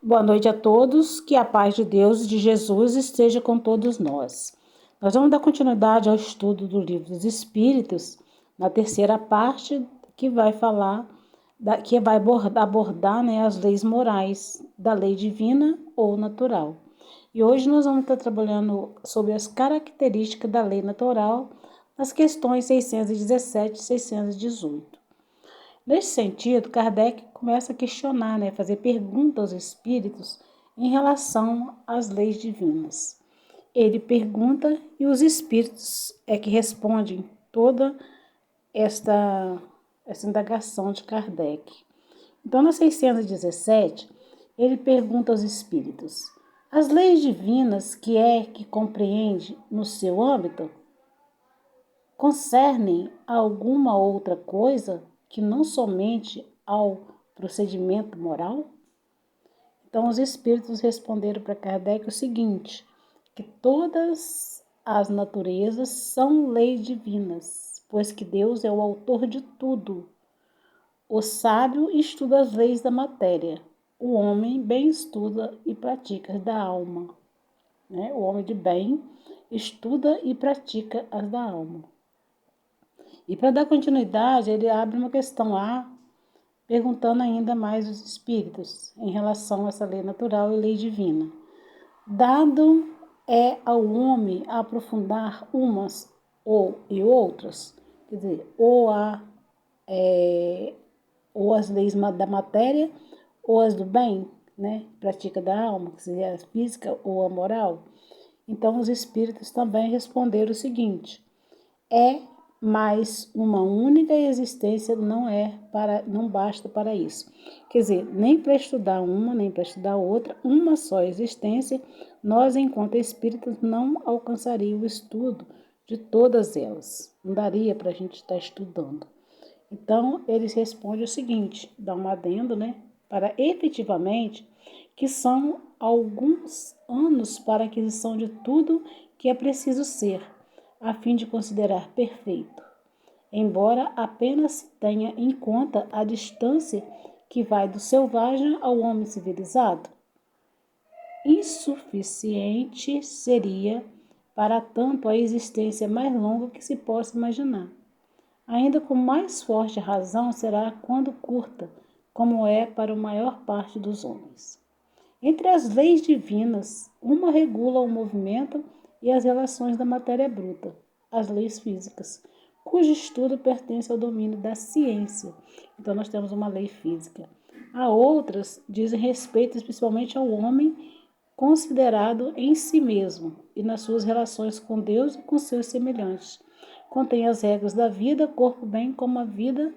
Boa noite a todos, que a paz de Deus e de Jesus esteja com todos nós. Nós vamos dar continuidade ao estudo do Livro dos Espíritos, na terceira parte, que vai falar, que vai abordar, né, as leis morais, da lei divina ou natural. E hoje nós vamos estar trabalhando sobre as características da lei natural, nas questões 617 e 618. Nesse sentido, Kardec começa a questionar, né, fazer perguntas aos espíritos em relação às leis divinas. Ele pergunta e os espíritos é que respondem toda esta indagação de Kardec. Então, na 617, ele pergunta aos espíritos: as leis divinas que compreende no seu âmbito concernem a alguma outra coisa que não somente ao procedimento moral? Então, os espíritos responderam para Kardec o seguinte: que todas as naturezas são leis divinas, pois que Deus é o autor de tudo. O sábio estuda as leis da matéria, o homem bem estuda e pratica as da alma. O homem de bem estuda e pratica as da alma. E para dar continuidade, ele abre uma questão lá, perguntando ainda mais os espíritos em relação a essa lei natural e lei divina. Dado é ao homem aprofundar umas e outras, quer dizer, ou as leis da matéria ou as do bem, né? Prática da alma, que seria a física ou a moral. Então, os espíritos também responderam o seguinte: é mas uma única existência não basta para isso. Quer dizer, nem para estudar uma, nem para estudar outra, uma só existência, nós, enquanto espíritos, não alcançaria o estudo de todas elas. Não daria para a gente estar estudando. Então, eles respondem o seguinte, dá um adendo, né? Para efetivamente que são alguns anos para a aquisição de tudo que é preciso ser, a fim de considerar perfeito, embora apenas se tenha em conta a distância que vai do selvagem ao homem civilizado. Insuficiente seria, para tanto, a existência mais longa que se possa imaginar. Ainda com mais forte razão será quando curta, como é para a maior parte dos homens. Entre as leis divinas, uma regula o movimento e as relações da matéria bruta, as leis físicas, cujo estudo pertence ao domínio da ciência. Então, nós temos uma lei física. Há outras dizem respeito especialmente ao homem considerado em si mesmo e nas suas relações com Deus e com seus semelhantes. Contém as regras da vida, corpo bem como a vida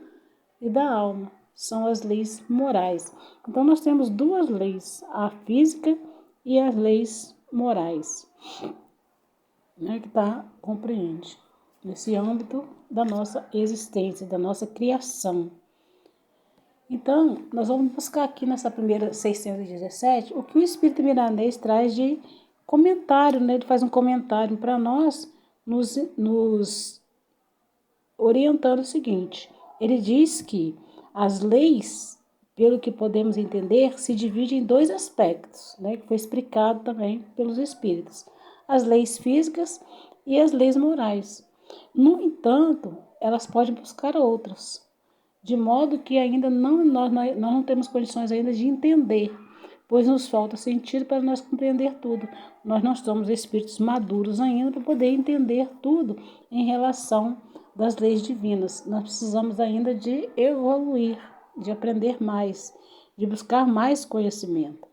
e da alma. São as leis morais. Então, nós temos duas leis, a física e as leis morais, né, que compreende nesse âmbito da nossa existência, da nossa criação. Então, nós vamos buscar aqui nessa primeira 617 o que o Espírito Milanês traz de comentário, né? Ele faz um comentário para nós, nos orientando o seguinte: ele diz que as leis, pelo que podemos entender, se dividem em dois aspectos, né, que foi explicado também pelos espíritos: as leis físicas e as leis morais. No entanto, elas podem buscar outras, de modo que ainda nós não temos condições ainda de entender, pois nos falta sentido para nós compreender tudo. Nós não somos espíritos maduros ainda para poder entender tudo em relação das leis divinas. Nós precisamos ainda de evoluir, de aprender mais, de buscar mais conhecimento.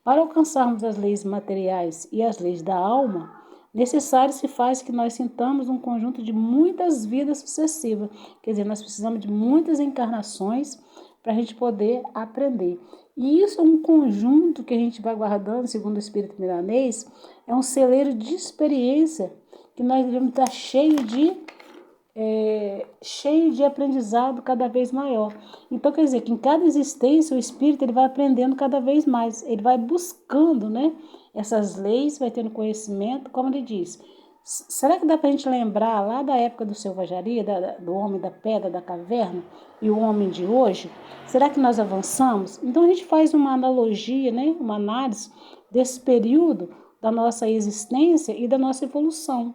Para alcançarmos as leis materiais e as leis da alma, necessário se faz que nós sintamos um conjunto de muitas vidas sucessivas. Quer dizer, nós precisamos de muitas encarnações para a gente poder aprender. E isso é um conjunto que a gente vai guardando, segundo o Espírito Milanês, é um celeiro de experiência que nós devemos estar cheio de aprendizado cada vez maior. Então, quer dizer que em cada existência o espírito ele vai aprendendo cada vez mais, ele vai buscando, né, essas leis, vai tendo conhecimento, como ele diz, Será que dá para a gente lembrar lá da época do selvageria, do homem da pedra, da caverna, e o homem de hoje? Será que nós avançamos? Então a gente faz uma analogia, né? Uma análise desse período da nossa existência e da nossa evolução.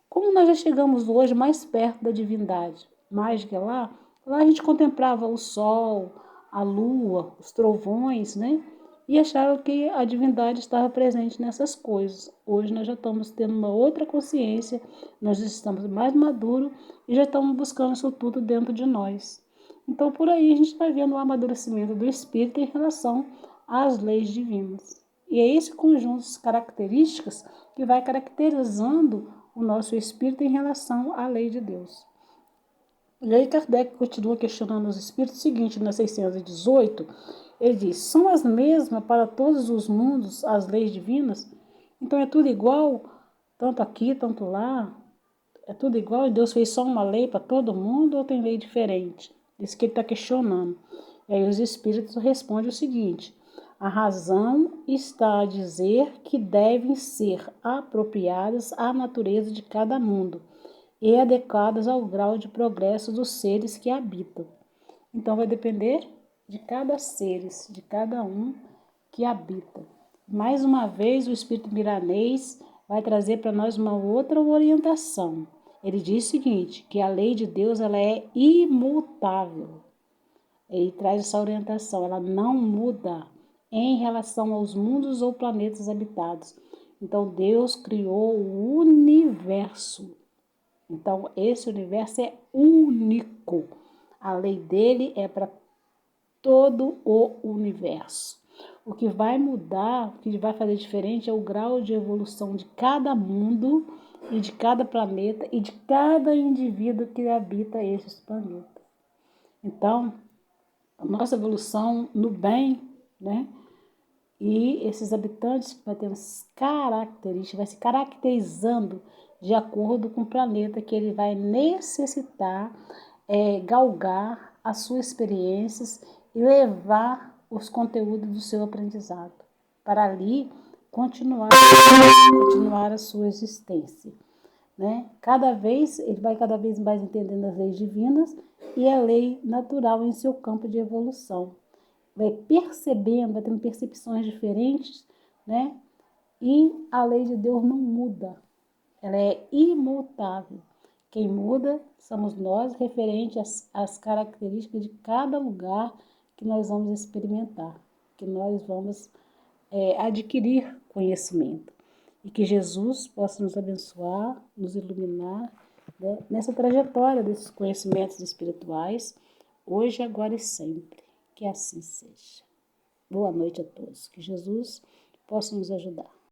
Como nós já chegamos hoje mais perto da divindade, mais que lá a gente contemplava o sol, a lua, os trovões, né? E achava que a divindade estava presente nessas coisas. Hoje nós já estamos tendo uma outra consciência, nós estamos mais maduros e já estamos buscando isso tudo dentro de nós. Então, por aí a gente vai vendo o amadurecimento do espírito em relação às leis divinas. E é esse conjunto de características que vai caracterizando o nosso espírito em relação à lei de Deus. E aí Kardec continua questionando os espíritos. O seguinte, na 618, ele diz: são as mesmas para todos os mundos as leis divinas? Então é tudo igual, tanto aqui, tanto lá? É tudo igual e Deus fez só uma lei para todo mundo ou tem lei diferente? Isso que ele está questionando. E aí os espíritos respondem o seguinte: a razão está a dizer que devem ser apropriadas à natureza de cada mundo e adequadas ao grau de progresso dos seres que habitam. Então vai depender de cada seres, de cada um que habita. Mais uma vez o Espírito Milanês vai trazer para nós uma outra orientação. Ele diz o seguinte, que a lei de Deus ela é imutável. Ele traz essa orientação, ela não muda em relação aos mundos ou planetas habitados. Então Deus criou o universo. Então, esse universo é único. A lei dele é para todo o universo. O que vai mudar, o que vai fazer diferente é o grau de evolução de cada mundo e de cada planeta e de cada indivíduo que habita esses planetas. Então, a nossa evolução no bem, né? E esses habitantes vai ter características, vai se caracterizando de acordo com o planeta que ele vai necessitar galgar as suas experiências e levar os conteúdos do seu aprendizado para ali continuar a sua existência. Né? Ele vai cada vez mais entendendo as leis divinas e a lei natural em seu campo de evolução. Vai percebendo, vai tendo percepções diferentes, né? E a lei de Deus não muda, ela é imutável. Quem muda somos nós, referente às características de cada lugar que nós vamos experimentar, que nós vamos adquirir conhecimento. E que Jesus possa nos abençoar, nos iluminar, né, nessa trajetória desses conhecimentos espirituais, hoje, agora e sempre. Que assim seja. Boa noite a todos. Que Jesus possa nos ajudar.